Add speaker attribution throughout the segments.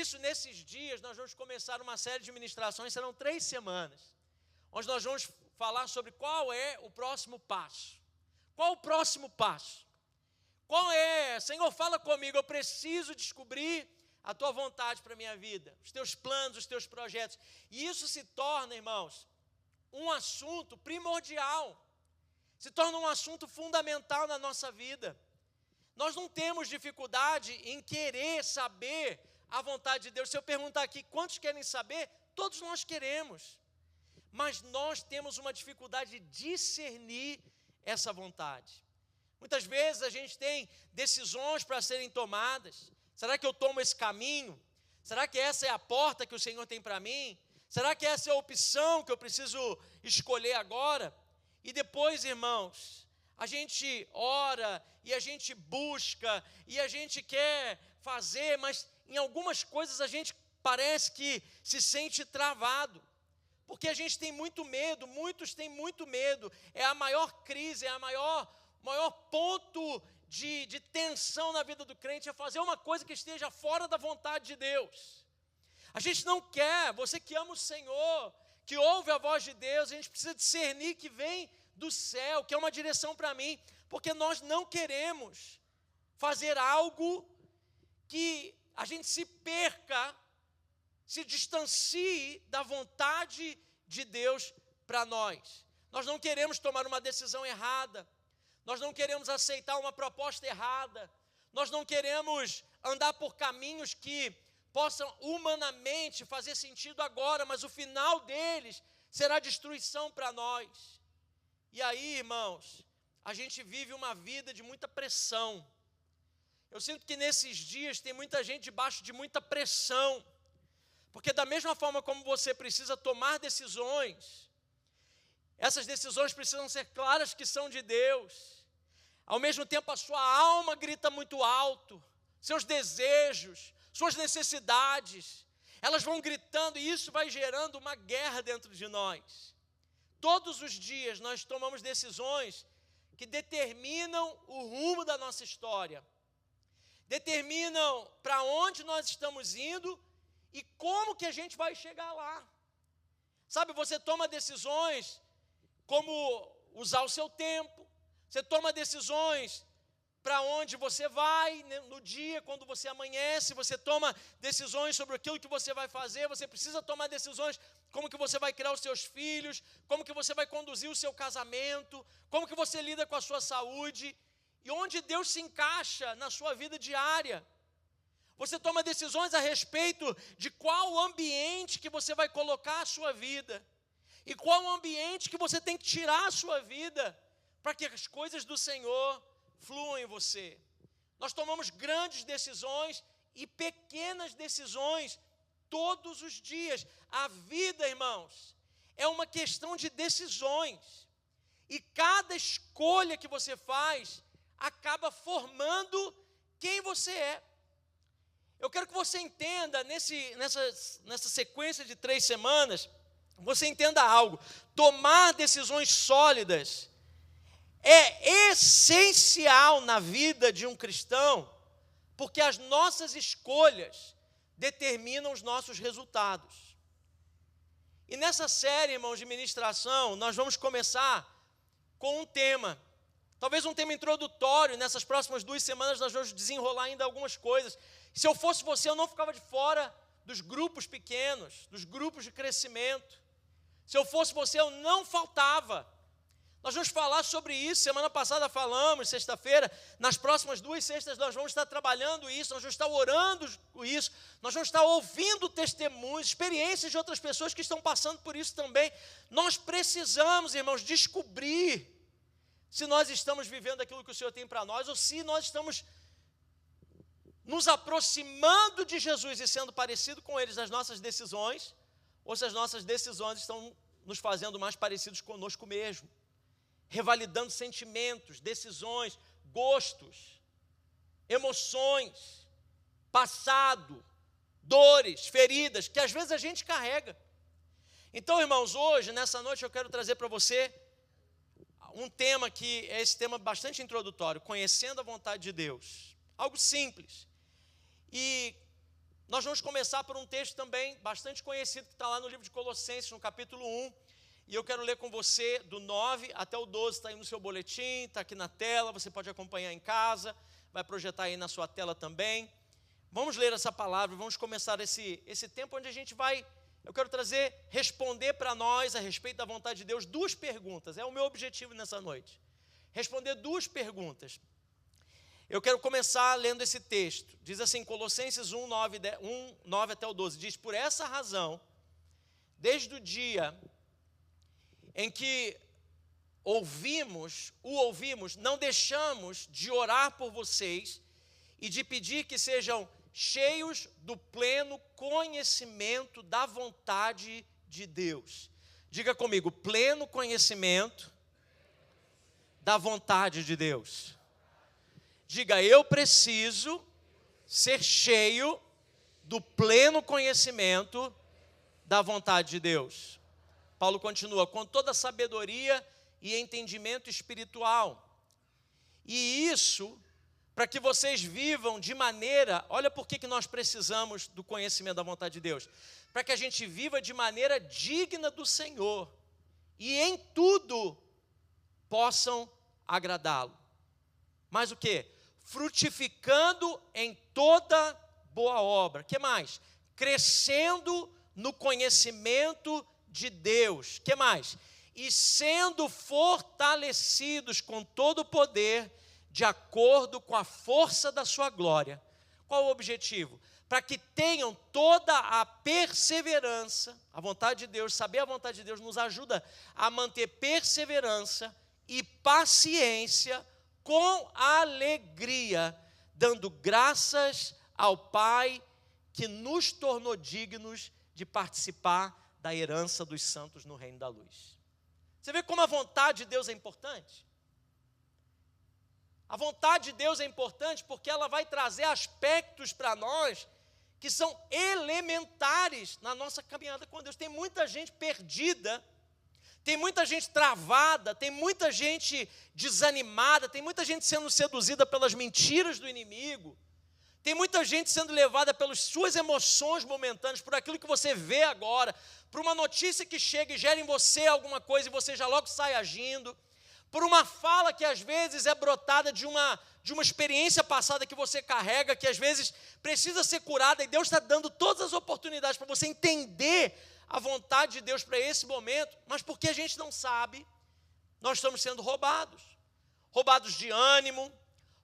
Speaker 1: isso, nesses dias, nós vamos começar uma série de ministrações, serão 3 semanas, onde nós vamos falar sobre qual é o próximo passo. Qual o próximo passo? Qual é? Senhor, fala comigo, eu preciso descobrir a tua vontade para a minha vida, os teus planos, os teus projetos. E isso se torna, irmãos, um assunto primordial, se torna um assunto fundamental na nossa vida. Nós não temos dificuldade em querer saber a vontade de Deus. Se eu perguntar aqui, quantos querem saber? Todos nós queremos. Mas nós temos uma dificuldade de discernir essa vontade. Muitas vezes a gente tem decisões para serem tomadas. Será que eu tomo esse caminho? Será que essa é a porta que o Senhor tem para mim? Será que essa é a opção que eu preciso escolher agora? E depois, irmãos, a gente ora e a gente busca e a gente quer fazer, mas em algumas coisas a gente parece que se sente travado. Porque a gente tem muito medo, muitos têm muito medo. É a maior crise, é o maior ponto de tensão na vida do crente, é fazer uma coisa que esteja fora da vontade de Deus. A gente não quer, você que ama o Senhor, que ouve a voz de Deus, a gente precisa discernir que vem do céu, que é uma direção para mim, porque nós não queremos fazer algo que a gente se perca, se distancie da vontade de Deus para nós. Nós não queremos tomar uma decisão errada, nós não queremos aceitar uma proposta errada, nós não queremos andar por caminhos que possam humanamente fazer sentido agora, mas o final deles será destruição para nós. E aí, irmãos, a gente vive uma vida de muita pressão. Eu sinto que nesses dias tem muita gente debaixo de muita pressão, porque da mesma forma como você precisa tomar decisões, essas decisões precisam ser claras que são de Deus. Ao mesmo tempo a sua alma grita muito alto, seus desejos, suas necessidades, elas vão gritando e isso vai gerando uma guerra dentro de nós. Todos os dias nós tomamos decisões que determinam o rumo da nossa história, determinam para onde nós estamos indo e como que a gente vai chegar lá. Sabe, você toma decisões como usar o seu tempo, você toma decisões para onde você vai no dia, quando você amanhece, você toma decisões sobre aquilo que você vai fazer, você precisa tomar decisões como que você vai criar os seus filhos, como que você vai conduzir o seu casamento, como que você lida com a sua saúde, e onde Deus se encaixa na sua vida diária. Você toma decisões a respeito de qual ambiente que você vai colocar a sua vida, e qual ambiente que você tem que tirar a sua vida, para que as coisas do Senhor fluam em você. Nós tomamos grandes decisões e pequenas decisões todos os dias. A vida, irmãos, é uma questão de decisões. E cada escolha que você faz acaba formando quem você é. Eu quero que você entenda, nessa sequência de 3 semanas, você entenda algo. Tomar decisões sólidas é essencial na vida de um cristão, porque as nossas escolhas determinam os nossos resultados. E nessa série, irmãos, de ministração, nós vamos começar com um tema, talvez um tema introdutório. Nessas próximas 2 semanas nós vamos desenrolar ainda algumas coisas. Se eu fosse você, eu não ficava de fora dos grupos pequenos, dos grupos de crescimento. Se eu fosse você, eu não faltava. Nós vamos falar sobre isso. Semana passada falamos, sexta-feira. Nas próximas 2 sextas nós vamos estar trabalhando isso, nós vamos estar orando com isso, nós vamos estar ouvindo testemunhos, experiências de outras pessoas que estão passando por isso também. Nós precisamos, irmãos, descobrir se nós estamos vivendo aquilo que o Senhor tem para nós, ou se nós estamos nos aproximando de Jesus e sendo parecido com eles nas nossas decisões, ou se as nossas decisões estão nos fazendo mais parecidos conosco mesmo, revalidando sentimentos, decisões, gostos, emoções, passado, dores, feridas, que às vezes a gente carrega. Então, irmãos, hoje, nessa noite, eu quero trazer para você um tema que é esse tema bastante introdutório, conhecendo a vontade de Deus. Algo simples. E nós vamos começar por um texto também bastante conhecido, que está lá no livro de Colossenses, no capítulo 1, e eu quero ler com você do 9 até o 12, está aí no seu boletim, está aqui na tela, você pode acompanhar em casa, vai projetar aí na sua tela também. Vamos ler essa palavra, vamos começar esse tempo onde a gente vai, eu quero responder para nós, a respeito da vontade de Deus, 2 perguntas, é o meu objetivo nessa noite, responder 2 perguntas. Eu quero começar lendo esse texto, diz assim, Colossenses 1, 9 até o 12, diz, por essa razão, desde o dia em que ouvimos, não deixamos de orar por vocês e de pedir que sejam cheios do pleno conhecimento da vontade de Deus. Diga comigo, pleno conhecimento da vontade de Deus. Diga, eu preciso ser cheio do pleno conhecimento da vontade de Deus. Paulo continua, com toda sabedoria e entendimento espiritual. E isso, para que vocês vivam de maneira, olha por que nós precisamos do conhecimento da vontade de Deus. Para que a gente viva de maneira digna do Senhor. E em tudo possam agradá-lo. Mas o quê? Frutificando em toda boa obra. O que mais? Crescendo no conhecimento de Deus. O que mais? E sendo fortalecidos com todo o poder, de acordo com a força da sua glória. Qual o objetivo? Para que tenham toda a perseverança, a vontade de Deus, saber a vontade de Deus nos ajuda a manter perseverança e paciência com alegria, dando graças ao Pai que nos tornou dignos de participar da herança dos santos no reino da luz. Você vê como a vontade de Deus é importante? A vontade de Deus é importante porque ela vai trazer aspectos para nós que são elementares na nossa caminhada com Deus. Tem muita gente perdida, tem muita gente travada, tem muita gente desanimada, tem muita gente sendo seduzida pelas mentiras do inimigo, tem muita gente sendo levada pelas suas emoções momentâneas, por aquilo que você vê agora, por uma notícia que chega e gera em você alguma coisa e você já logo sai agindo, por uma fala que às vezes é brotada de uma experiência passada que você carrega, que às vezes precisa ser curada, e Deus está dando todas as oportunidades para você entender a vontade de Deus para esse momento, mas porque a gente não sabe, nós estamos sendo roubados de ânimo,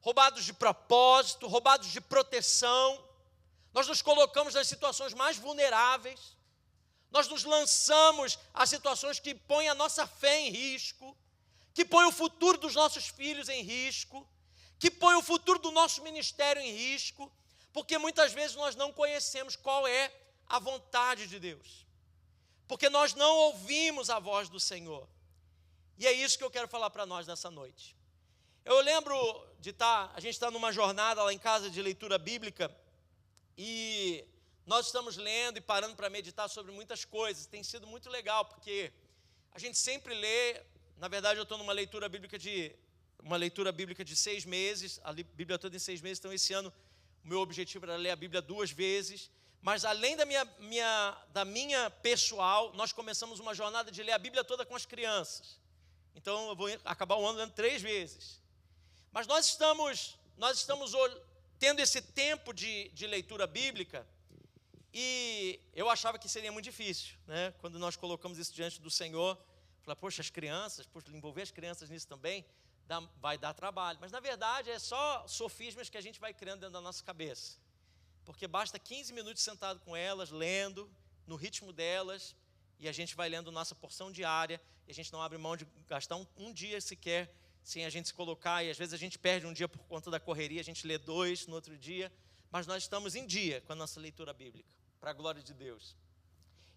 Speaker 1: roubados de propósito, roubados de proteção, nós nos colocamos nas situações mais vulneráveis, nós nos lançamos a situações que põem a nossa fé em risco, que põem o futuro dos nossos filhos em risco, que põem o futuro do nosso ministério em risco, porque muitas vezes nós não conhecemos qual é a vontade de Deus, porque nós não ouvimos a voz do Senhor. E é isso que eu quero falar para nós nessa noite. Eu lembro de a gente está numa jornada lá em casa de leitura bíblica, e nós estamos lendo e parando para meditar sobre muitas coisas. Tem sido muito legal, porque a gente sempre lê. Na verdade, eu estou numa leitura bíblica de 6 meses, a Bíblia toda em 6 meses, então esse ano o meu objetivo era ler a Bíblia 2 vezes, mas além da minha pessoal, nós começamos uma jornada de ler a Bíblia toda com as crianças. Então eu vou acabar o ano lendo 3 vezes. Mas nós estamos tendo esse tempo de leitura bíblica, e eu achava que seria muito difícil, né? Quando nós colocamos isso diante do Senhor, falar, poxa, as crianças, envolver as crianças nisso também vai dar trabalho. Mas, na verdade, é só sofismas que a gente vai criando dentro da nossa cabeça. Porque basta 15 minutos sentado com elas, lendo, no ritmo delas, e a gente vai lendo nossa porção diária, e a gente não abre mão de gastar um dia sequer sem a gente se colocar, e às vezes a gente perde um dia por conta da correria, a gente lê 2 no outro dia, mas nós estamos em dia com a nossa leitura bíblica, para a glória de Deus.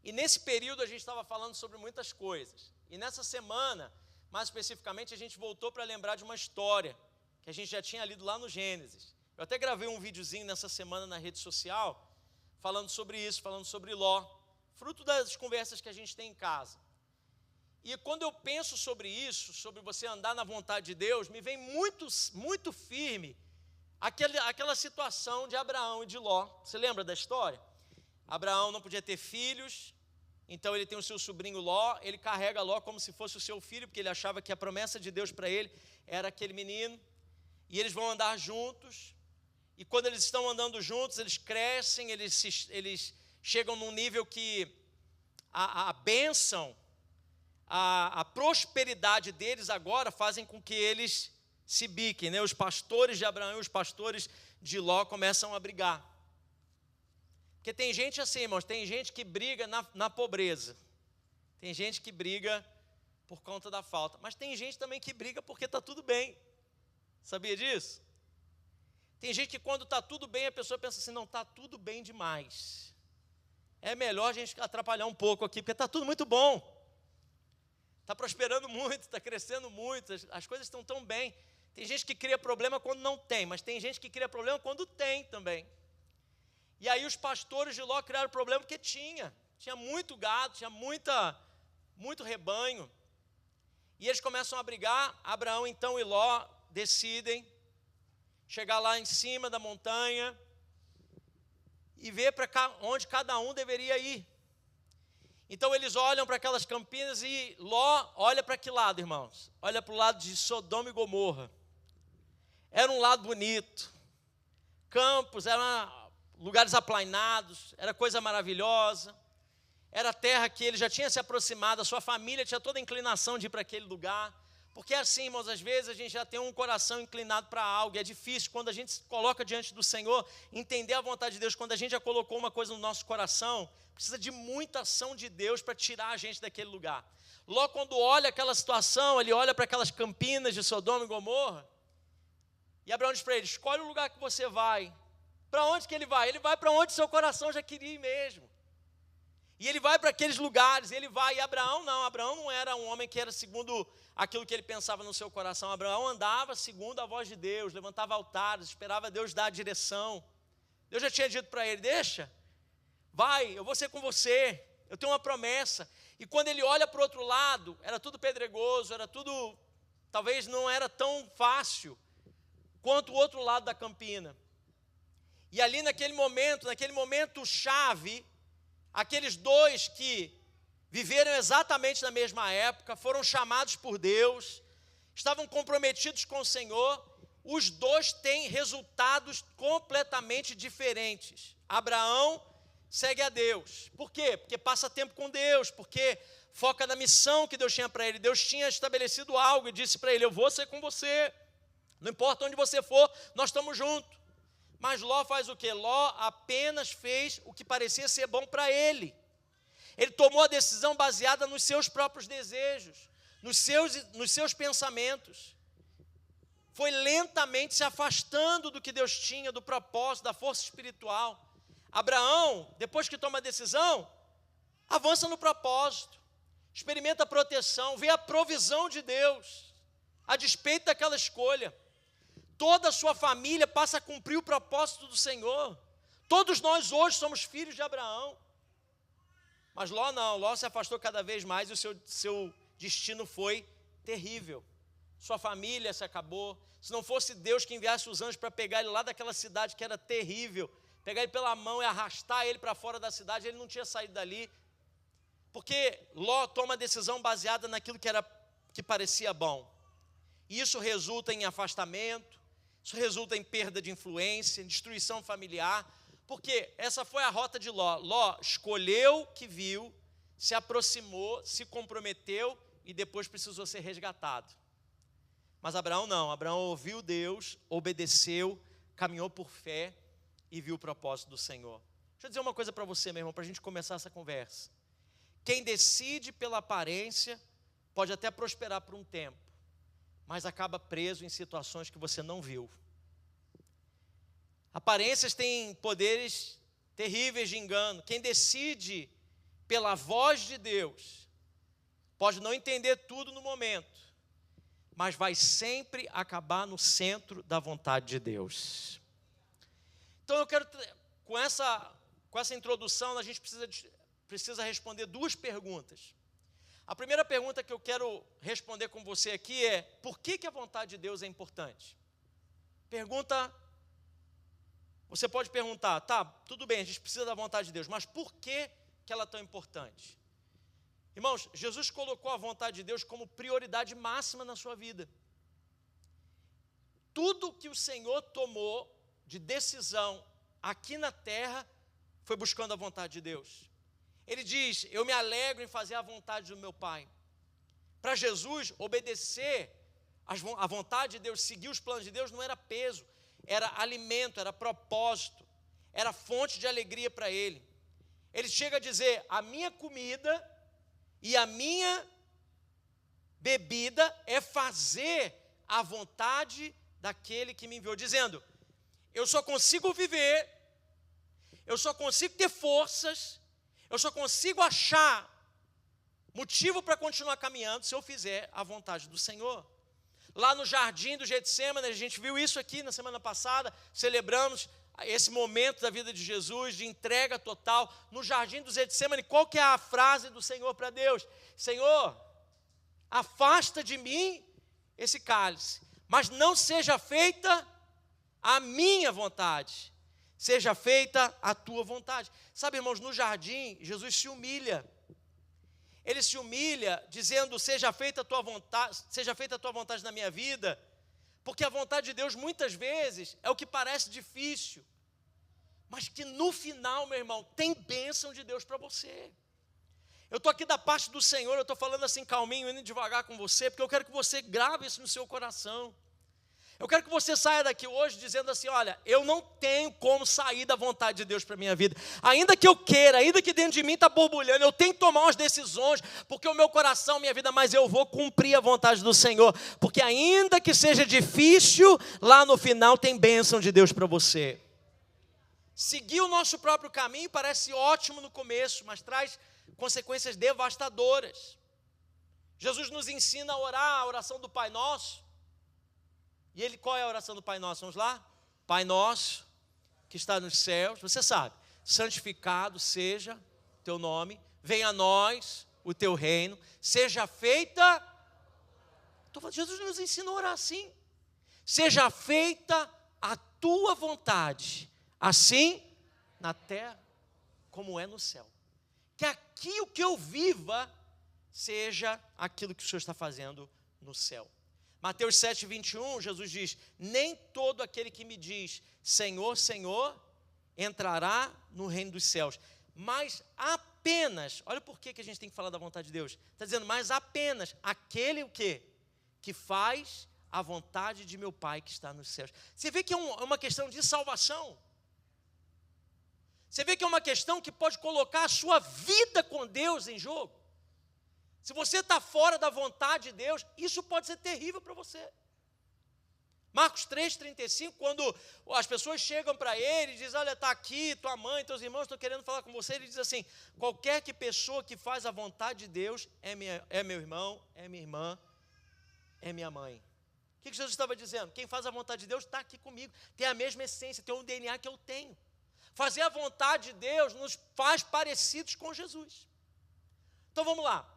Speaker 1: E nesse período a gente estava falando sobre muitas coisas. E nessa semana, mais especificamente, a gente voltou para lembrar de uma história que a gente já tinha lido lá no Gênesis. Eu até gravei um videozinho nessa semana na rede social, falando sobre isso, falando sobre Ló, fruto das conversas que a gente tem em casa. E quando eu penso sobre isso, sobre você andar na vontade de Deus, me vem muito, muito firme aquela situação de Abraão e de Ló. Você lembra da história? Abraão não podia ter filhos, então ele tem o seu sobrinho Ló, ele carrega Ló como se fosse o seu filho, porque ele achava que a promessa de Deus para ele era aquele menino, e eles vão andar juntos, e quando eles estão andando juntos, eles crescem, eles chegam num nível que a bênção, a prosperidade deles agora fazem com que eles se biquem, né? Os pastores de Abraão e os pastores de Ló começam a brigar. Porque tem gente assim, irmãos, tem gente que briga na pobreza. Tem gente que briga por conta da falta. Mas tem gente também que briga porque está tudo bem. Sabia disso? Tem gente que quando está tudo bem, a pessoa pensa assim, não, está tudo bem demais. É melhor a gente atrapalhar um pouco aqui, porque está tudo muito bom. Está prosperando muito, está crescendo muito, as coisas estão tão bem. Tem gente que cria problema quando não tem, mas tem gente que cria problema quando tem também. E aí os pastores de Ló criaram problema porque tinha muito gado, tinha muito rebanho. E eles começam a brigar. Abraão então e Ló decidem chegar lá em cima da montanha e ver para onde cada um deveria ir. Então eles olham para aquelas campinas e Ló olha para que lado, irmãos? Olha para o lado de Sodoma e Gomorra. Era um lado bonito, campos, eram lugares aplainados, era coisa maravilhosa, era terra que ele já tinha se aproximado, a sua família tinha toda a inclinação de ir para aquele lugar, porque assim, irmãos, às vezes a gente já tem um coração inclinado para algo, e é difícil quando a gente se coloca diante do Senhor, entender a vontade de Deus. Quando a gente já colocou uma coisa no nosso coração, precisa de muita ação de Deus para tirar a gente daquele lugar. Ló, quando olha aquela situação, ele olha para aquelas campinas de Sodoma e Gomorra, e Abraão diz para ele, escolhe o lugar que você vai. Para onde que ele vai? Ele vai para onde seu coração já queria ir mesmo. E ele vai para aqueles lugares, ele vai. E Abraão não era um homem que era segundo aquilo que ele pensava no seu coração. Abraão andava segundo a voz de Deus, levantava altares, esperava Deus dar a direção. Deus já tinha dito para ele, deixa, vai, eu vou ser com você, eu tenho uma promessa. E quando ele olha para o outro lado, era tudo pedregoso, era tudo, talvez não era tão fácil quanto o outro lado da campina. E ali naquele momento chave, aqueles dois que viveram exatamente na mesma época, foram chamados por Deus, estavam comprometidos com o Senhor, os dois têm resultados completamente diferentes. Abraão segue a Deus. Por quê? Porque passa tempo com Deus, porque foca na missão que Deus tinha para ele. Deus tinha estabelecido algo e disse para ele, eu vou ser com você. Não importa onde você for, nós estamos juntos. Mas Ló faz o quê? Ló apenas fez o que parecia ser bom para ele. Ele tomou a decisão baseada nos seus próprios desejos, nos seus pensamentos. Foi lentamente se afastando do que Deus tinha, do propósito, da força espiritual. Abraão, depois que toma a decisão, avança no propósito, experimenta a proteção, vê a provisão de Deus, a despeito daquela escolha. Toda a sua família passa a cumprir o propósito do Senhor. Todos nós hoje somos filhos de Abraão. Mas Ló não, Ló se afastou cada vez mais e o seu destino foi terrível. Sua família se acabou. Se não fosse Deus que enviasse os anjos para pegar ele lá daquela cidade que era terrível, pegar ele pela mão e arrastar ele para fora da cidade, ele não tinha saído dali. Porque Ló toma a decisão baseada naquilo que parecia bom. E isso resulta em afastamento, isso resulta em perda de influência, em destruição familiar, porque essa foi a rota de Ló. Ló escolheu o que viu, se aproximou, se comprometeu e depois precisou ser resgatado. Mas Abraão não, Abraão ouviu Deus, obedeceu, caminhou por fé e viu o propósito do Senhor. Deixa eu dizer uma coisa para você, meu irmão, para a gente começar essa conversa. Quem decide pela aparência pode até prosperar por um tempo, mas acaba preso em situações que você não viu. Aparências têm poderes terríveis de engano. Quem decide pela voz de Deus pode não entender tudo no momento, mas vai sempre acabar no centro da vontade de Deus. Então eu quero, com essa introdução, a gente precisa responder duas perguntas. A primeira pergunta que eu quero responder com você aqui é: por que a vontade de Deus é importante? Pergunta Você pode perguntar, tá, tudo bem, a gente precisa da vontade de Deus, mas por que ela é tão importante? Irmãos, Jesus colocou a vontade de Deus como prioridade máxima na sua vida. Tudo que o Senhor tomou de decisão aqui na terra foi buscando a vontade de Deus. Ele diz, eu me alegro em fazer a vontade do meu Pai. Para Jesus, obedecer a vontade de Deus, seguir os planos de Deus, não era peso, era alimento, era propósito, era fonte de alegria para ele. Ele chega a dizer, a minha comida e a minha bebida é fazer a vontade daquele que me enviou, dizendo, eu só consigo viver, eu só consigo ter forças, eu só consigo achar motivo para continuar caminhando se eu fizer a vontade do Senhor. Lá no jardim do Getsêmani, a gente viu isso aqui na semana passada, celebramos esse momento da vida de Jesus, de entrega total. No jardim do Getsêmani, qual que é a frase do Senhor para Deus? Senhor, afasta de mim esse cálice, mas não seja feita a minha vontade, seja feita a tua vontade. Sabe, irmãos, no jardim, Jesus se humilha. Ele se humilha dizendo, seja feita a tua vontade na minha vida, porque a vontade de Deus muitas vezes é o que parece difícil, mas que no final, meu irmão, tem bênção de Deus para você. Eu estou aqui da parte do Senhor, eu estou falando assim calminho, indo devagar com você, porque eu quero que você grave isso no seu coração. Eu quero que você saia daqui hoje dizendo assim, olha, eu não tenho como sair da vontade de Deus para a minha vida. Ainda que eu queira, ainda que dentro de mim está borbulhando, eu tenho que tomar umas decisões, porque o meu coração, minha vida, mas eu vou cumprir a vontade do Senhor. Porque ainda que seja difícil, lá no final tem bênção de Deus para você. Seguir o nosso próprio caminho parece ótimo no começo, mas traz consequências devastadoras. Jesus nos ensina a orar a oração do Pai Nosso. E qual é a oração do Pai Nosso? Vamos lá? Pai Nosso, que está nos céus, você sabe, santificado seja teu nome, venha a nós o teu reino, seja feita, Jesus nos ensina a orar assim, seja feita a tua vontade, assim na terra como é no céu. Que aqui o que eu viva seja aquilo que o Senhor está fazendo no céu. Mateus 7, 21, Jesus diz, nem todo aquele que me diz, Senhor, Senhor, entrará no reino dos céus, mas apenas, olha por que a gente tem que falar da vontade de Deus, está dizendo, mas apenas aquele o quê? Que faz a vontade de meu Pai que está nos céus. Você vê que é uma questão de salvação, você vê que é uma questão que pode colocar a sua vida com Deus em jogo. Se você está fora da vontade de Deus, isso pode ser terrível para você. Marcos 3,35, quando as pessoas chegam para ele e dizem, olha, está aqui tua mãe, teus irmãos estão querendo falar com você, ele diz assim, qualquer pessoa que faz a vontade de Deus é meu irmão, é minha irmã, é minha mãe. O que Jesus estava dizendo? Quem faz a vontade de Deus está aqui comigo, tem a mesma essência, tem um DNA que eu tenho. Fazer a vontade de Deus nos faz parecidos com Jesus. Então vamos lá.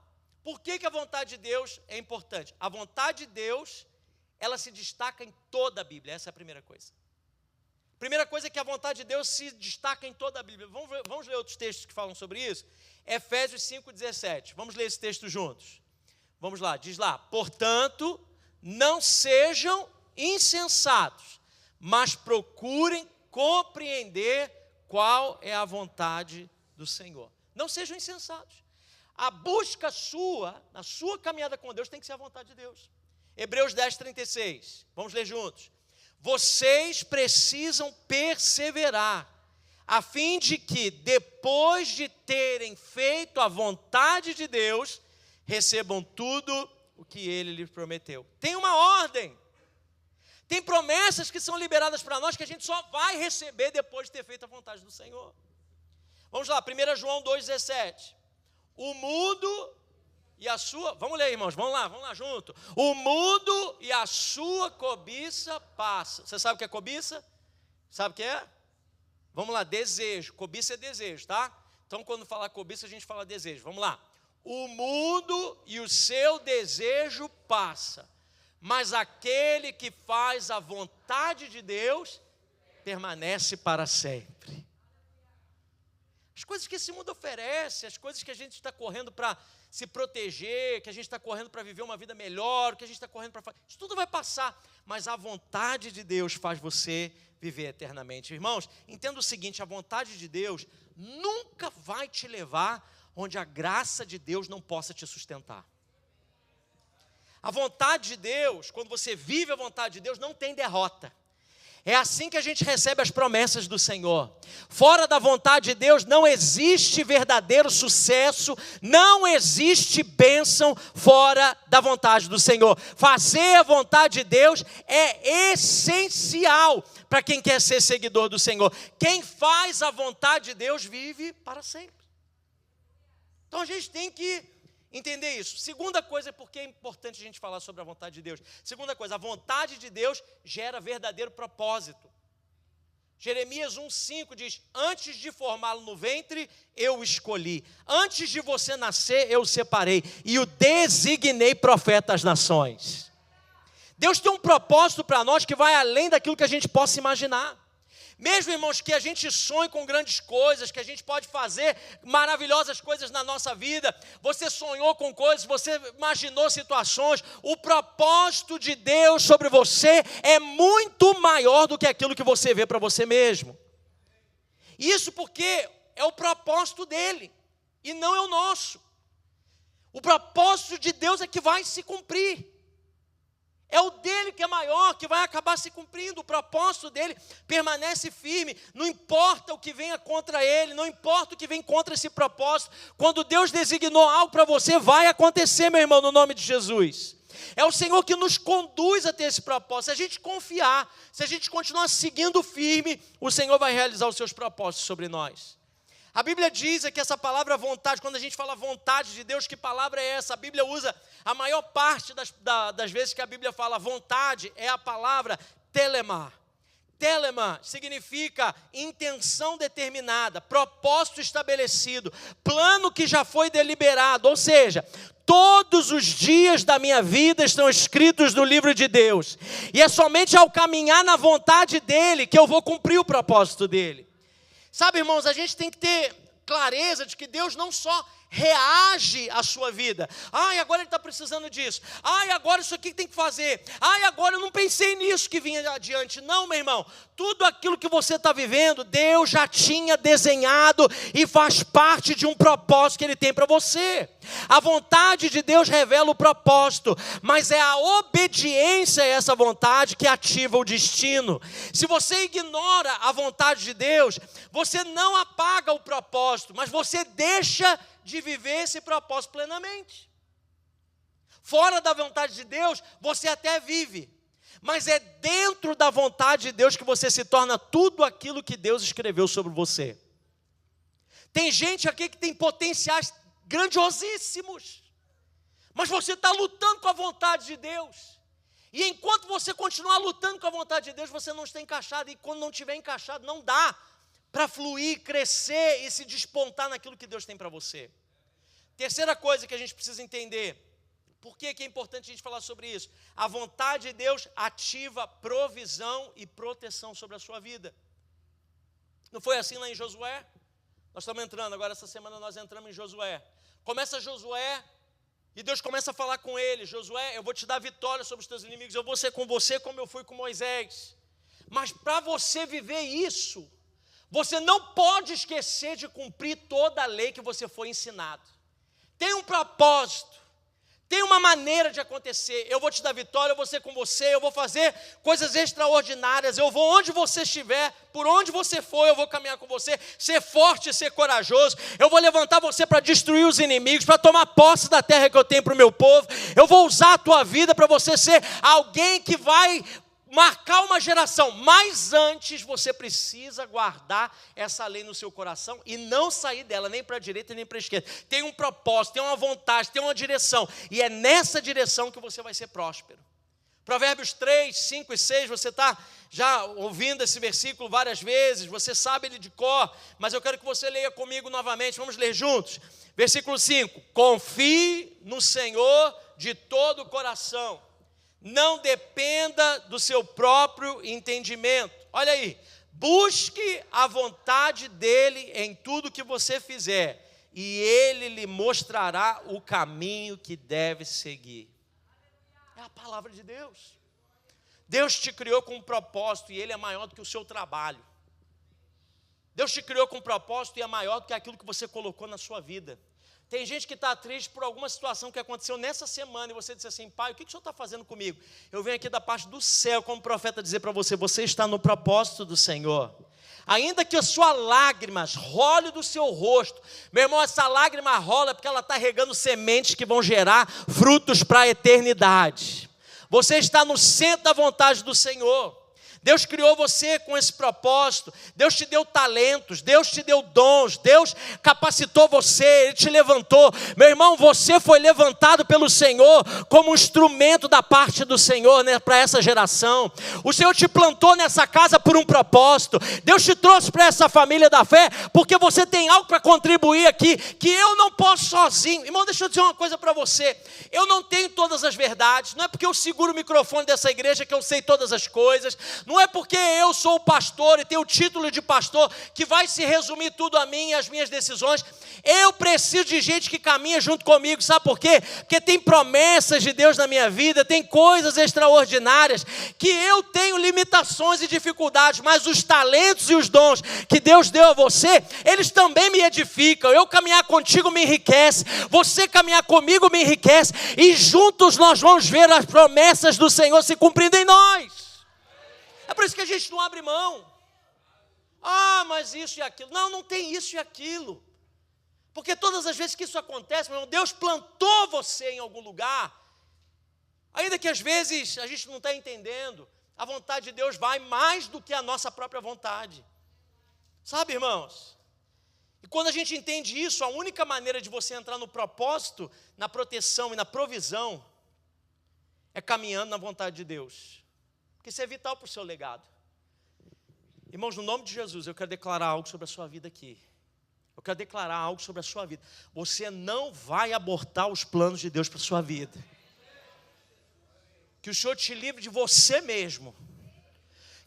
Speaker 1: Por que a vontade de Deus é importante? A vontade de Deus, ela se destaca em toda a Bíblia, essa é a primeira coisa. Primeira coisa é que a vontade de Deus se destaca em toda a Bíblia. Vamos ler outros textos que falam sobre isso? Efésios 5,17. Vamos ler esse texto juntos. Vamos lá, diz lá, portanto, não sejam insensatos, mas procurem compreender qual é a vontade do Senhor. Não sejam insensatos. A busca sua, na sua caminhada com Deus, tem que ser a vontade de Deus. Hebreus 10,36, vamos ler juntos. Vocês precisam perseverar, a fim de que, depois de terem feito a vontade de Deus, recebam tudo o que Ele lhes prometeu. Tem uma ordem. Tem promessas que são liberadas para nós, que a gente só vai receber depois de ter feito a vontade do Senhor. Vamos lá, 1 João 2,17. O mudo e a sua... Vamos ler, irmãos, vamos lá junto. O mudo e a sua cobiça passa. Você sabe o que é cobiça? Sabe o que é? Vamos lá, desejo. Cobiça é desejo, tá? Então, quando falar cobiça, a gente fala desejo. Vamos lá. O mudo e o seu desejo passa, mas aquele que faz a vontade de Deus permanece para sempre. As coisas que esse mundo oferece, as coisas que a gente está correndo para se proteger, que a gente está correndo para viver uma vida melhor, que a gente está correndo para... Isso tudo vai passar, mas a vontade de Deus faz você viver eternamente. Irmãos, entenda o seguinte, a vontade de Deus nunca vai te levar onde a graça de Deus não possa te sustentar. A vontade de Deus, quando você vive a vontade de Deus, não tem derrota. É assim que a gente recebe as promessas do Senhor. Fora da vontade de Deus não existe verdadeiro sucesso, não existe bênção fora da vontade do Senhor. Fazer a vontade de Deus é essencial para quem quer ser seguidor do Senhor. Quem faz a vontade de Deus vive para sempre. Então a gente tem que entender isso. Segunda coisa, porque é importante a gente falar sobre a vontade de Deus. Segunda coisa, a vontade de Deus gera verdadeiro propósito. Jeremias 1,5 diz, antes de formá-lo no ventre, eu o escolhi. Antes de você nascer, eu o separei. E o designei profeta às nações. Deus tem um propósito para nós que vai além daquilo que a gente possa imaginar. Mesmo, irmãos, que a gente sonhe com grandes coisas, que a gente pode fazer maravilhosas coisas na nossa vida, você sonhou com coisas, você imaginou situações, o propósito de Deus sobre você é muito maior do que aquilo que você vê para você mesmo. Isso porque é o propósito dele e não é o nosso. O propósito de Deus é que vai se cumprir. É o dele que é maior, que vai acabar se cumprindo. O propósito dele permanece firme. Não importa o que venha contra ele, não importa o que vem contra esse propósito. Quando Deus designou algo para você, vai acontecer, meu irmão, no nome de Jesus. É o Senhor que nos conduz a ter esse propósito. Se a gente confiar, se a gente continuar seguindo firme, o Senhor vai realizar os seus propósitos sobre nós. A Bíblia diz que essa palavra vontade, quando a gente fala vontade de Deus, que palavra é essa? A Bíblia usa, a maior parte das vezes que a Bíblia fala vontade, é a palavra telemá. Telemá significa intenção determinada, propósito estabelecido, plano que já foi deliberado, ou seja, todos os dias da minha vida estão escritos no livro de Deus. E é somente ao caminhar na vontade dEle que eu vou cumprir o propósito dEle. Sabe, irmãos, a gente tem que ter clareza de que Deus não só reage à sua vida. Ai, agora ele está precisando disso. Ai, agora isso aqui tem que fazer. Ai, agora eu não pensei nisso que vinha adiante. Não, meu irmão, tudo aquilo que você está vivendo, Deus já tinha desenhado e faz parte de um propósito que Ele tem para você. A vontade de Deus revela o propósito, mas é a obediência a essa vontade que ativa o destino. Se você ignora a vontade de Deus, você não apaga o propósito, mas você deixa de viver esse propósito plenamente. Fora da vontade de Deus, você até vive, mas é dentro da vontade de Deus que você se torna tudo aquilo que Deus escreveu sobre você. Tem gente aqui que tem potenciais grandiosíssimos, mas você está lutando com a vontade de Deus, e enquanto você continuar lutando com a vontade de Deus, você não está encaixado, e quando não estiver encaixado, não dá para fluir, crescer e se despontar naquilo que Deus tem para você. Terceira coisa que a gente precisa entender, por que é importante a gente falar sobre isso? A vontade de Deus ativa provisão e proteção sobre a sua vida. Não foi assim lá em Josué? Nós estamos entrando, agora essa semana nós entramos em Josué. Começa Josué e Deus começa a falar com ele. Josué, eu vou te dar vitória sobre os teus inimigos, eu vou ser com você como eu fui com Moisés. Mas para você viver isso, você não pode esquecer de cumprir toda a lei que você foi ensinado. Tem um propósito, tem uma maneira de acontecer. Eu vou te dar vitória, eu vou ser com você, eu vou fazer coisas extraordinárias, eu vou onde você estiver, por onde você for, eu vou caminhar com você, ser forte, ser corajoso, eu vou levantar você para destruir os inimigos, para tomar posse da terra que eu tenho para o meu povo, eu vou usar a tua vida para você ser alguém que vai marcar uma geração, mas antes você precisa guardar essa lei no seu coração e não sair dela nem para a direita nem para a esquerda. Tem um propósito, tem uma vontade, tem uma direção, e é nessa direção que você vai ser próspero. Provérbios 3, 5 e 6, você está já ouvindo esse versículo várias vezes, você sabe ele de cor, mas eu quero que você leia comigo novamente, vamos ler juntos. Versículo 5, confie no Senhor de todo o coração, não dependa do seu próprio entendimento. Olha aí, Busque a vontade dele em tudo que você fizer, e ele lhe mostrará o caminho que deve seguir. É a palavra de Deus. Deus te criou com um propósito, e ele é maior do que o seu trabalho. Deus te criou com um propósito e é maior do que aquilo que você colocou na sua vida. Tem gente que está triste por alguma situação que aconteceu nessa semana e você disse assim: pai, o que o senhor está fazendo comigo? Eu venho aqui da parte do céu como profeta dizer para você: você está no propósito do Senhor. Ainda que a sua lágrima role do seu rosto, meu irmão, essa lágrima rola porque ela está regando sementes que vão gerar frutos para a eternidade. Você está no centro da vontade do Senhor. Deus criou você com esse propósito, Deus te deu talentos, Deus te deu dons, Deus capacitou você, Ele te levantou. Meu irmão, você foi levantado pelo Senhor como um instrumento da parte do Senhor, né, para essa geração. O Senhor te plantou nessa casa por um propósito, Deus te trouxe para essa família da fé, porque você tem algo para contribuir aqui, que eu não posso sozinho. Irmão, deixa eu dizer uma coisa para você, eu não tenho todas as verdades, não é porque eu seguro o microfone dessa igreja que eu sei todas as coisas, não é porque eu sou o pastor e tenho o título de pastor que vai se resumir tudo a mim e as minhas decisões. Eu preciso de gente que caminha junto comigo, sabe por quê? Porque tem promessas de Deus na minha vida, tem coisas extraordinárias, que eu tenho limitações e dificuldades, mas os talentos e os dons que Deus deu a você, eles também me edificam. Eu caminhar contigo me enriquece, você caminhar comigo me enriquece, e juntos nós vamos ver as promessas do Senhor se cumprindo em nós. É por isso que a gente não abre mão. Ah, mas isso e aquilo. Não, não tem isso e aquilo. Porque todas as vezes que isso acontece, meu irmão, Deus plantou você em algum lugar. Ainda que às vezes a gente não está entendendo, a vontade de Deus vai mais do que a nossa própria vontade. Sabe, irmãos? E quando a gente entende isso, a única maneira de você entrar no propósito, na proteção e na provisão, é caminhando na vontade de Deus. Porque isso é vital para o seu legado. Irmãos, no nome de Jesus, eu quero declarar algo sobre a sua vida aqui. Eu quero declarar algo sobre a sua vida. Você não vai abortar os planos de Deus para a sua vida. Que o Senhor te livre de você mesmo.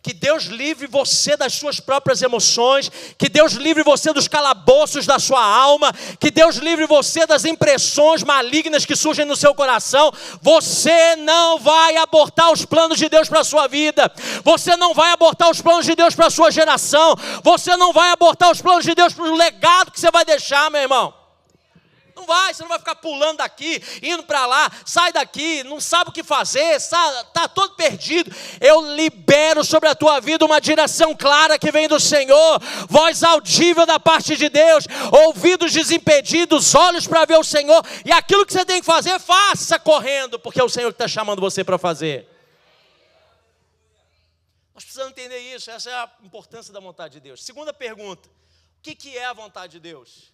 Speaker 1: Que Deus livre você das suas próprias emoções, que Deus livre você dos calabouços da sua alma, que Deus livre você das impressões malignas que surgem no seu coração. Você não vai abortar os planos de Deus para a sua vida, você não vai abortar os planos de Deus para a sua geração, você não vai abortar os planos de Deus para o legado que você vai deixar, meu irmão. Não vai, você não vai ficar pulando daqui, indo para lá, sai daqui, não sabe o que fazer, está todo perdido. Eu libero sobre a tua vida uma direção clara que vem do Senhor, voz audível da parte de Deus, ouvidos desimpedidos, olhos para ver o Senhor, e aquilo que você tem que fazer, faça correndo, porque é o Senhor que está chamando você para fazer. Nós precisamos entender isso, essa é a importância da vontade de Deus. Segunda pergunta, o que é a vontade de Deus?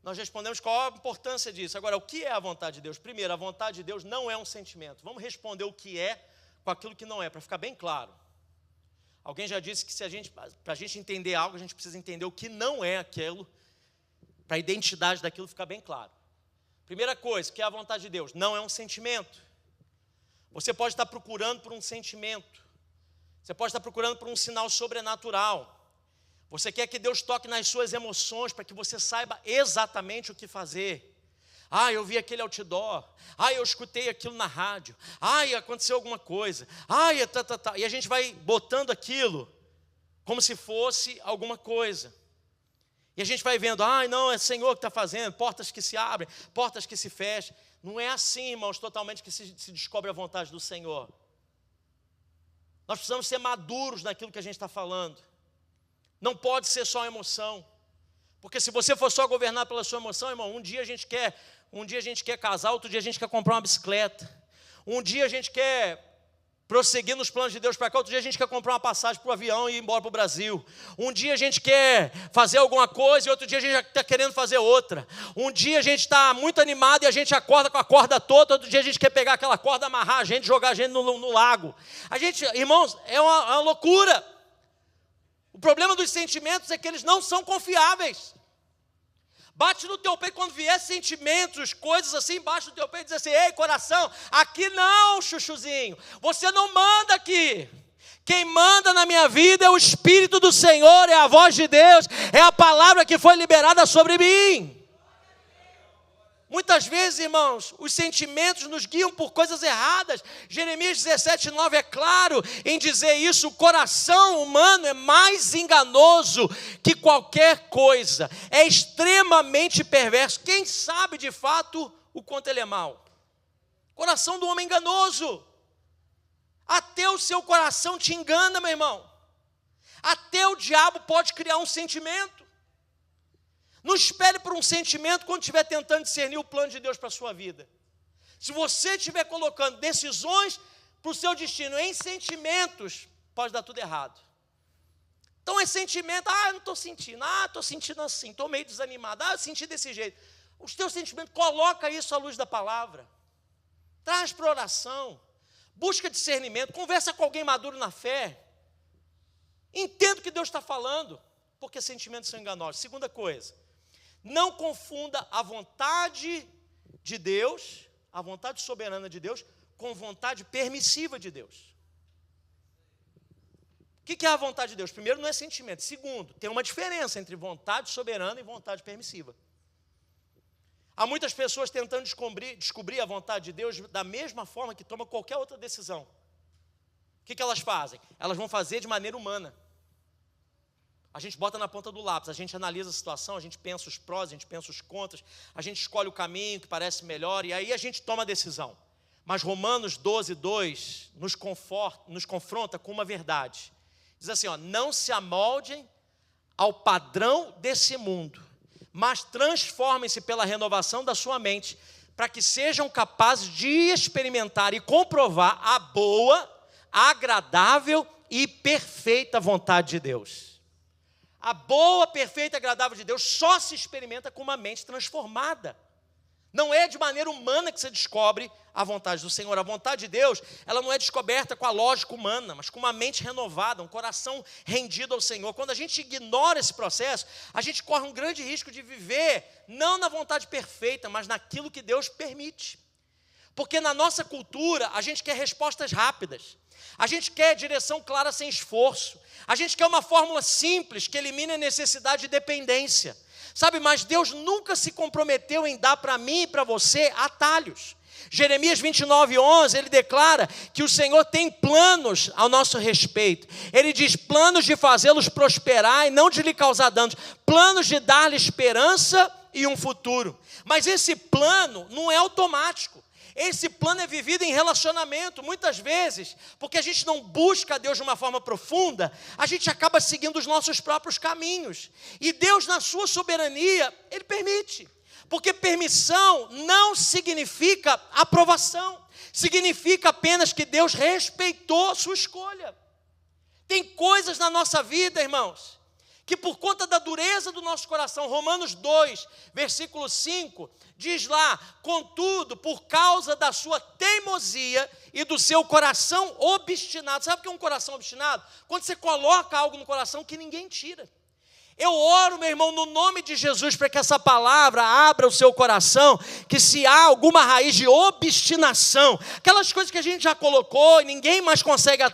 Speaker 1: Nós respondemos qual a importância disso. Agora, o que é a vontade de Deus? Primeiro, a vontade de Deus não é um sentimento. Vamos responder o que é com aquilo que não é, para ficar bem claro. Alguém já disse que para a gente entender algo, a gente precisa entender o que não é aquilo, para a identidade daquilo ficar bem claro. Primeira coisa, que é a vontade de Deus, não é um sentimento. Você pode estar procurando por um sentimento. Você pode estar procurando por um sinal sobrenatural. Você quer que Deus toque nas suas emoções para que você saiba exatamente o que fazer. Ah, eu vi aquele outdoor. Ah, eu escutei aquilo na rádio. Ah, aconteceu alguma coisa. Ah, E a gente vai botando aquilo como se fosse alguma coisa. E a gente vai vendo, não, é o Senhor que está fazendo, portas que se abrem, portas que se fecham. Não é assim, irmãos, totalmente que se descobre a vontade do Senhor. Nós precisamos ser maduros naquilo que a gente está falando. Não pode ser só emoção, porque se você for só governar pela sua emoção, irmão, um dia a gente quer casar, outro dia a gente quer comprar uma bicicleta, um dia a gente quer prosseguir nos planos de Deus para cá, outro dia a gente quer comprar uma passagem para o avião e ir embora para o Brasil, um dia a gente quer fazer alguma coisa e outro dia a gente já está querendo fazer outra, um dia a gente está muito animado e a gente acorda com a corda toda, outro dia a gente quer pegar aquela corda, amarrar a gente, jogar a gente no lago. A gente, irmãos, é uma loucura. O problema dos sentimentos é que eles não são confiáveis. Bate no teu peito quando vier sentimentos, coisas assim, bate no teu peito e diz assim: ei, coração, aqui não, chuchuzinho, você não manda aqui. Quem manda na minha vida é o Espírito do Senhor, é a voz de Deus, é a palavra que foi liberada sobre mim. Muitas vezes, irmãos, os sentimentos nos guiam por coisas erradas. Jeremias 17:9 é claro em dizer isso. O coração humano é mais enganoso que qualquer coisa. É extremamente perverso. Quem sabe de fato o quanto ele é mau? Coração do homem é enganoso. Até o seu coração te engana, meu irmão. Até o diabo pode criar um sentimento. Não espere por um sentimento quando estiver tentando discernir o plano de Deus para a sua vida. Se você estiver colocando decisões para o seu destino em sentimentos, pode dar tudo errado. Então é sentimento, eu não estou sentindo, estou sentindo assim, estou meio desanimado, eu senti desse jeito. Os teus sentimentos, coloca isso à luz da palavra. Traz para oração, busca discernimento, conversa com alguém maduro na fé. Entenda o que Deus está falando, porque sentimentos são enganosos. Segunda coisa, não confunda a vontade de Deus, a vontade soberana de Deus, com vontade permissiva de Deus. O que é a vontade de Deus? Primeiro, não é sentimento. Segundo, tem uma diferença entre vontade soberana e vontade permissiva. Há muitas pessoas tentando descobrir a vontade de Deus da mesma forma que tomam qualquer outra decisão. O que elas fazem? Elas vão fazer de maneira humana. A gente bota na ponta do lápis, a gente analisa a situação, a gente pensa os prós, a gente pensa os contras, a gente escolhe o caminho que parece melhor e aí a gente toma a decisão. Mas Romanos 12:2 nos confronta com uma verdade. Diz assim, não se amoldem ao padrão desse mundo, mas transformem-se pela renovação da sua mente, para que sejam capazes de experimentar e comprovar a boa, agradável e perfeita vontade de Deus. A boa, perfeita e agradável de Deus só se experimenta com uma mente transformada. Não é de maneira humana que você descobre a vontade do Senhor. A vontade de Deus, ela não é descoberta com a lógica humana, mas com uma mente renovada, um coração rendido ao Senhor. Quando a gente ignora esse processo, a gente corre um grande risco de viver, não na vontade perfeita, mas naquilo que Deus permite. Porque na nossa cultura, a gente quer respostas rápidas. A gente quer direção clara sem esforço. A gente quer uma fórmula simples que elimine a necessidade de dependência. Sabe, mas Deus nunca se comprometeu em dar para mim e para você atalhos. Jeremias 29:11, ele declara que o Senhor tem planos ao nosso respeito. Ele diz, planos de fazê-los prosperar e não de lhe causar danos. Planos de dar-lhe esperança e um futuro. Mas esse plano não é automático. Esse plano é vivido em relacionamento. Muitas vezes, porque a gente não busca a Deus de uma forma profunda, a gente acaba seguindo os nossos próprios caminhos. E Deus, na sua soberania, Ele permite. Porque permissão não significa aprovação. Significa apenas que Deus respeitou a sua escolha. Tem coisas na nossa vida, irmãos, que por conta da dureza do nosso coração, Romanos 2, versículo 5, diz lá, contudo, por causa da sua teimosia e do seu coração obstinado. Sabe o que é um coração obstinado? Quando você coloca algo no coração que ninguém tira. Eu oro, meu irmão, no nome de Jesus, para que essa palavra abra o seu coração, que se há alguma raiz de obstinação, aquelas coisas que a gente já colocou e ninguém mais consegue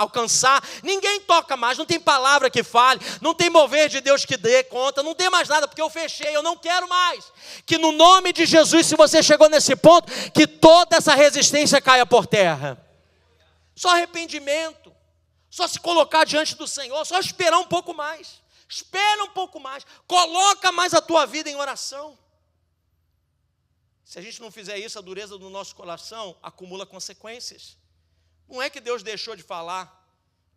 Speaker 1: alcançar, ninguém toca mais, não tem palavra que fale, não tem mover de Deus que dê conta, não tem mais nada, porque eu fechei, eu não quero mais. Que no nome de Jesus, se você chegou nesse ponto, que toda essa resistência caia por terra. Só arrependimento, só se colocar diante do Senhor, só esperar um pouco mais. Espera um pouco mais, coloca mais a tua vida em oração. Se a gente não fizer isso, a dureza do nosso coração acumula consequências. Não é que Deus deixou de falar,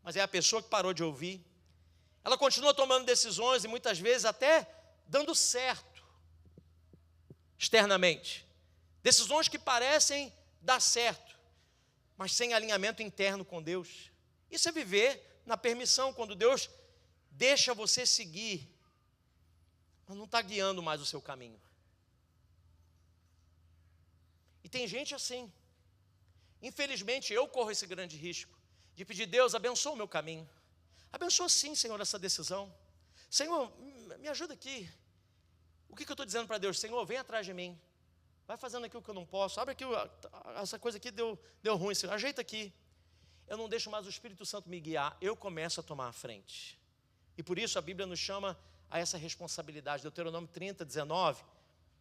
Speaker 1: mas é a pessoa que parou de ouvir. Ela continua tomando decisões e muitas vezes até dando certo externamente. Decisões que parecem dar certo, mas sem alinhamento interno com Deus. Isso é viver na permissão, quando Deus deixa você seguir, mas não está guiando mais o seu caminho. E tem gente assim. Infelizmente, eu corro esse grande risco de pedir, Deus, abençoa o meu caminho. Abençoa sim, Senhor, essa decisão. Senhor, me ajuda aqui. O que eu estou dizendo para Deus? Senhor, vem atrás de mim. Vai fazendo aquilo que eu não posso. Abre aqui, essa coisa aqui deu ruim, Senhor. Ajeita aqui. eu não deixo mais o Espírito Santo me guiar, eu começo a tomar a frente. E por isso a Bíblia nos chama a essa responsabilidade. Deuteronômio 30, 19,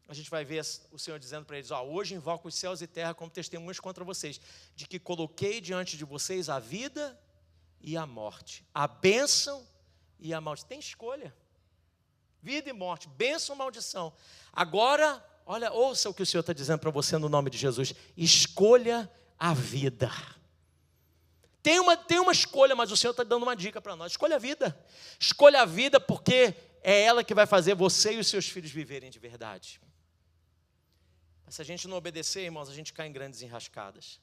Speaker 1: a gente vai ver o Senhor dizendo para eles, hoje invoco os céus e terra como testemunhas contra vocês, de que coloquei diante de vocês a vida e a morte, a bênção e a maldição. Tem escolha, vida e morte, bênção ou maldição. Agora, olha, ouça o que o Senhor está dizendo para você no nome de Jesus, escolha a vida. Tem uma escolha, mas o Senhor está dando uma dica para nós, escolha a vida porque é ela que vai fazer você e os seus filhos viverem de verdade. Mas se a gente não obedecer, irmãos, a gente cai em grandes enrascadas.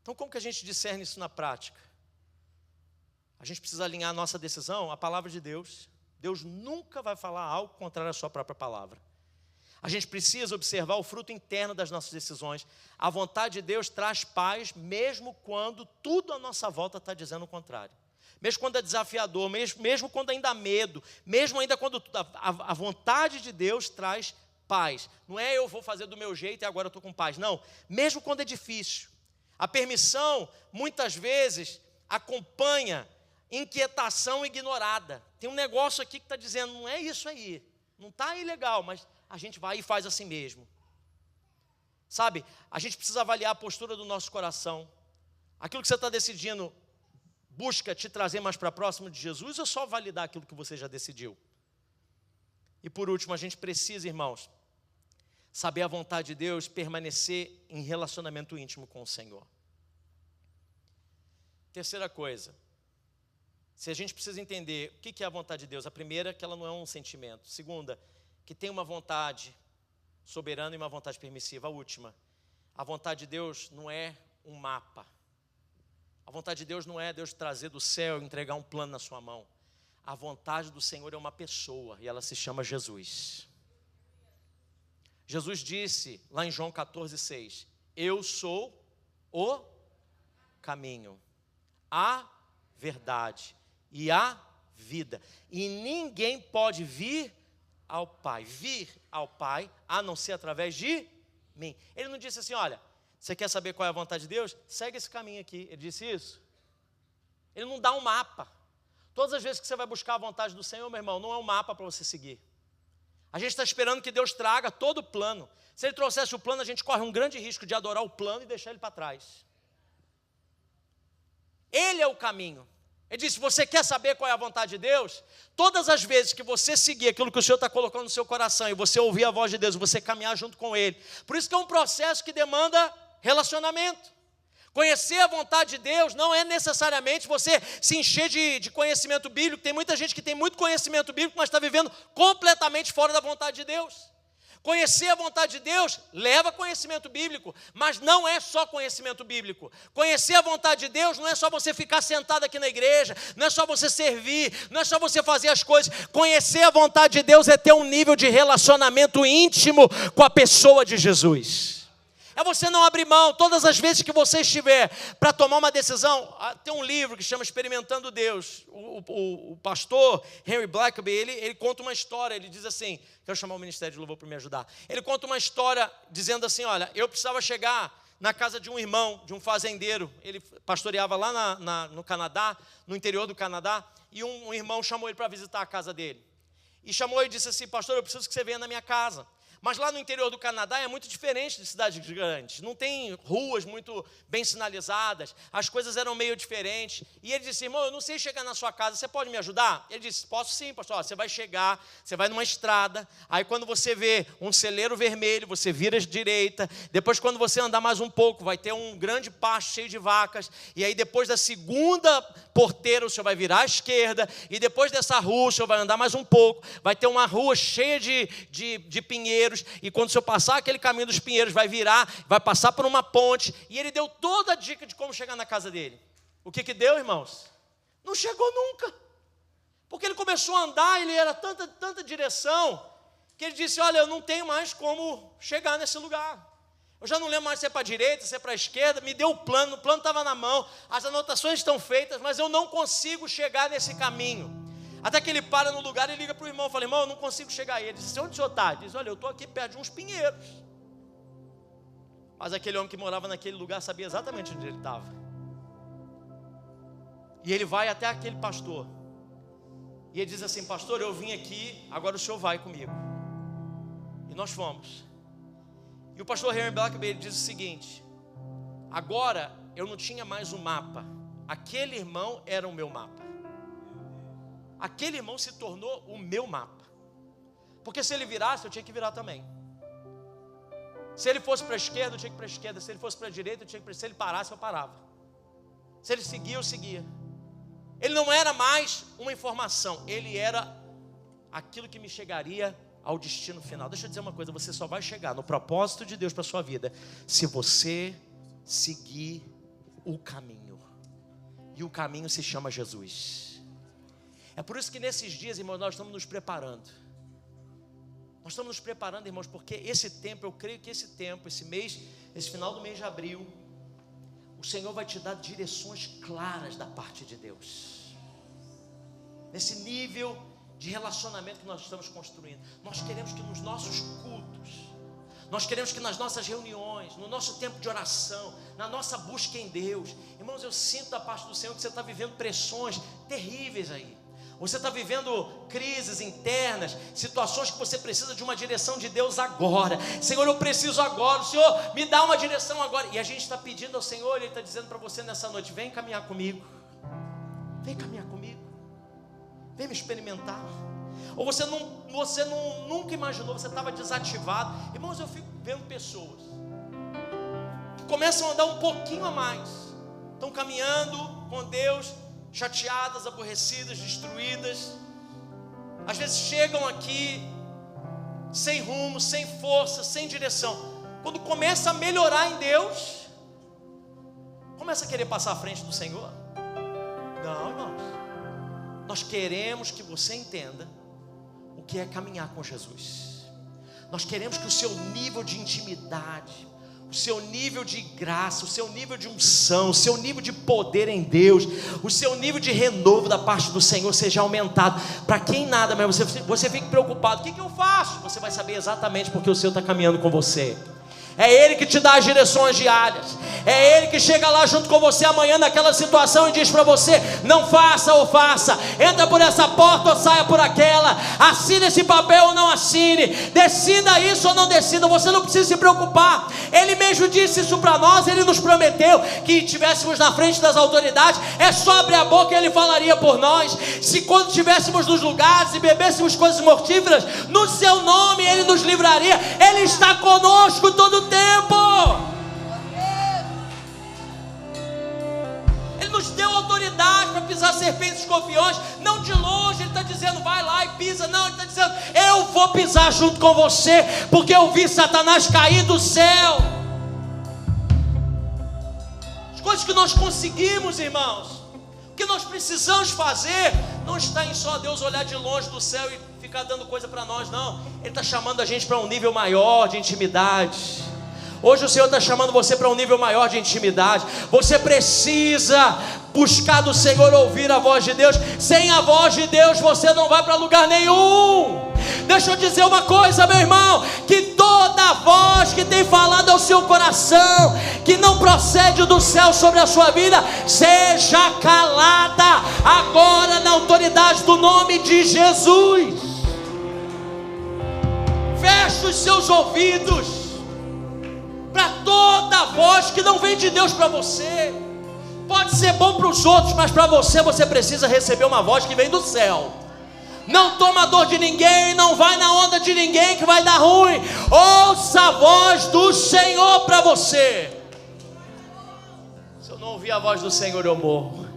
Speaker 1: Então como que a gente discerne isso na prática? A gente precisa alinhar a nossa decisão à palavra de Deus. Deus nunca vai falar algo contrário à sua própria palavra. A gente precisa observar o fruto interno das nossas decisões. A vontade de Deus traz paz, mesmo quando tudo à nossa volta está dizendo o contrário. Mesmo quando é desafiador, mesmo quando ainda há medo, mesmo ainda quando a vontade de Deus traz paz. Não é eu vou fazer do meu jeito e agora eu estou com paz. Não, mesmo quando é difícil. A permissão, muitas vezes, acompanha inquietação ignorada. Tem um negócio aqui que está dizendo, não é isso aí, não está ilegal, mas a gente vai e faz assim mesmo. Sabe, a gente precisa avaliar a postura do nosso coração. Aquilo que você está decidindo busca te trazer mais para próximo de Jesus ou só validar aquilo que você já decidiu? E por último, a gente precisa, irmãos, saber a vontade de Deus, permanecer em relacionamento íntimo com o Senhor. Terceira coisa, se a gente precisa entender o que é a vontade de Deus, a primeira é que ela não é um sentimento. Segunda, que tem uma vontade soberana e uma vontade permissiva. A última, a vontade de Deus não é um mapa. A vontade de Deus não é Deus trazer do céu e entregar um plano na sua mão. A vontade do Senhor é uma pessoa e ela se chama Jesus. Jesus disse lá em João 14,6, eu sou o caminho, a verdade e a vida. E ninguém pode vir ao Pai, a não ser através de mim. Ele não disse assim, olha, você quer saber qual é a vontade de Deus? Segue esse caminho aqui. Ele disse isso. Ele não dá um mapa. Todas as vezes que você vai buscar a vontade do Senhor, meu irmão, não é um mapa para você seguir. A gente está esperando que Deus traga todo o plano. Se Ele trouxesse o plano, a gente corre um grande risco de adorar o plano e deixar ele para trás. Ele é o caminho. Ele disse, você quer saber qual é a vontade de Deus? Todas as vezes que você seguir aquilo que o Senhor está colocando no seu coração e você ouvir a voz de Deus, você caminhar junto com Ele. Por isso que é um processo que demanda relacionamento. Conhecer a vontade de Deus não é necessariamente você se encher de conhecimento bíblico. Tem muita gente que tem muito conhecimento bíblico, mas está vivendo completamente fora da vontade de Deus. Conhecer a vontade de Deus leva conhecimento bíblico, mas não é só conhecimento bíblico. Conhecer a vontade de Deus não é só você ficar sentado aqui na igreja, não é só você servir, não é só você fazer as coisas. Conhecer a vontade de Deus é ter um nível de relacionamento íntimo com a pessoa de Jesus. É você não abrir mão, todas as vezes que você estiver para tomar uma decisão. Tem um livro que chama Experimentando Deus. O pastor Henry Blackaby, ele conta uma história, ele diz assim, quero chamar o Ministério de Louvor para me ajudar. Ele conta uma história dizendo assim, olha, eu precisava chegar na casa de um irmão, de um fazendeiro. Ele pastoreava lá no Canadá, no interior do Canadá, e um irmão chamou ele para visitar a casa dele. E chamou e disse assim, pastor, eu preciso que você venha na minha casa. Mas lá no interior do Canadá é muito diferente de cidades grandes. Não tem ruas muito bem sinalizadas. As coisas eram meio diferentes. E ele disse, irmão, eu não sei chegar na sua casa, você pode me ajudar? Ele disse, posso sim, pastor. Você vai chegar, você vai numa estrada. Aí quando você vê um celeiro vermelho, você vira à direita. Depois quando você andar mais um pouco, vai ter um grande pasto cheio de vacas. E aí depois da segunda porteira, o senhor vai virar à esquerda. E depois dessa rua, o senhor vai andar mais um pouco. Vai ter uma rua cheia de pinheiros. E quando o senhor passar aquele caminho dos pinheiros, vai virar, vai passar por uma ponte. E ele deu toda a dica de como chegar na casa dele. O que deu, irmãos? Não chegou nunca. Porque ele começou a andar, ele era tanta direção, que ele disse, olha, eu não tenho mais como chegar nesse lugar. Eu já não lembro mais se é para a direita, se é para a esquerda. Me deu o plano estava na mão, as anotações estão feitas, mas eu não consigo chegar nesse caminho. Até que ele para no lugar e liga para o irmão. Fala, irmão, eu não consigo chegar aí. Ele disse, onde o senhor está? Ele diz, olha, eu estou aqui perto de uns pinheiros. Mas aquele homem que morava naquele lugar sabia exatamente onde ele estava. E ele vai até aquele pastor. E ele diz assim: pastor, eu vim aqui, agora o senhor vai comigo. E nós fomos. E o pastor Henry Blackaby diz o seguinte: agora eu não tinha mais um mapa. Aquele irmão era o meu mapa. Aquele irmão se tornou o meu mapa. Porque se ele virasse, eu tinha que virar também. Se ele fosse para a esquerda, eu tinha que ir para a esquerda. Se ele fosse para a direita, eu tinha que ir para a direita. Se ele parasse, eu parava. Se ele seguia, eu seguia. Ele não era mais uma informação, ele era aquilo que me chegaria ao destino final. Deixa eu dizer uma coisa: você só vai chegar no propósito de Deus para a sua vida se você seguir o caminho. E o caminho se chama Jesus. É por isso que nesses dias, irmãos, nós estamos nos preparando. Nós estamos nos preparando, irmãos, porque esse tempo, eu creio que esse tempo, esse mês, esse final do mês de abril, o Senhor vai te dar direções claras da parte de Deus. Nesse nível de relacionamento que nós estamos construindo. Nós queremos que nos nossos cultos, nós queremos que nas nossas reuniões, no nosso tempo de oração, na nossa busca em Deus, irmãos, eu sinto da parte do Senhor que você está vivendo pressões terríveis aí. Você está vivendo crises internas, situações que você precisa de uma direção de Deus agora. Senhor, eu preciso agora, o Senhor me dá uma direção agora. E a gente está pedindo ao Senhor, Ele está dizendo para você nessa noite: vem caminhar comigo. Vem caminhar comigo. Vem me experimentar. Ou você nunca imaginou, você estava desativado. Irmãos, eu fico vendo pessoas que começam a andar um pouquinho a mais, estão caminhando com Deus, chateadas, aborrecidas, destruídas. Às vezes chegam aqui sem rumo, sem força, sem direção. Quando começa a melhorar em Deus, começa a querer passar à frente do Senhor. Não, irmãos. Nós queremos que você entenda o que é caminhar com Jesus. Nós queremos que o seu nível de intimidade, o seu nível de graça, o seu nível de unção, o seu nível de poder em Deus, o seu nível de renovo da parte do Senhor seja aumentado. Para quem nada, mas você fica preocupado: o que eu faço? Você vai saber exatamente porque o Senhor está caminhando com você. É Ele que te dá as direções diárias. É Ele que chega lá junto com você amanhã naquela situação e diz para você: não faça ou faça, entra por essa porta ou saia por aquela, assine esse papel ou não assine, decida isso ou não decida. Você não precisa se preocupar. Ele mesmo disse isso para nós. Ele nos prometeu que estivéssemos na frente das autoridades, é só abrir a boca e Ele falaria por nós. Se quando estivéssemos nos lugares e bebêssemos coisas mortíferas, no seu nome Ele nos livraria. Ele está conosco todo tempo. Ele nos deu autoridade para pisar serpentes e escorpiões. Não de longe Ele está dizendo: vai lá e pisa. Não, Ele está dizendo: eu vou pisar junto com você, porque eu vi Satanás cair do céu. As coisas que nós conseguimos, irmãos, o que nós precisamos fazer, não está em só Deus olhar de longe do céu e ficar dando coisa para nós, não. Ele está chamando a gente para um nível maior de intimidade. Hoje o Senhor está chamando você para um nível maior de intimidade. Você precisa buscar do Senhor, ouvir a voz de Deus. Sem a voz de Deus você não vai para lugar nenhum. Deixa eu dizer uma coisa, meu irmão: que toda voz que tem falado ao seu coração, que não procede do céu sobre a sua vida, seja calada agora na autoridade do nome de Jesus. Feche os seus ouvidos para toda voz que não vem de Deus para você. Pode ser bom para os outros, mas para você, você precisa receber uma voz que vem do céu. Não toma a dor de ninguém, não vai na onda de ninguém que vai dar ruim. Ouça a voz do Senhor para você. Se eu não ouvir a voz do Senhor, eu morro.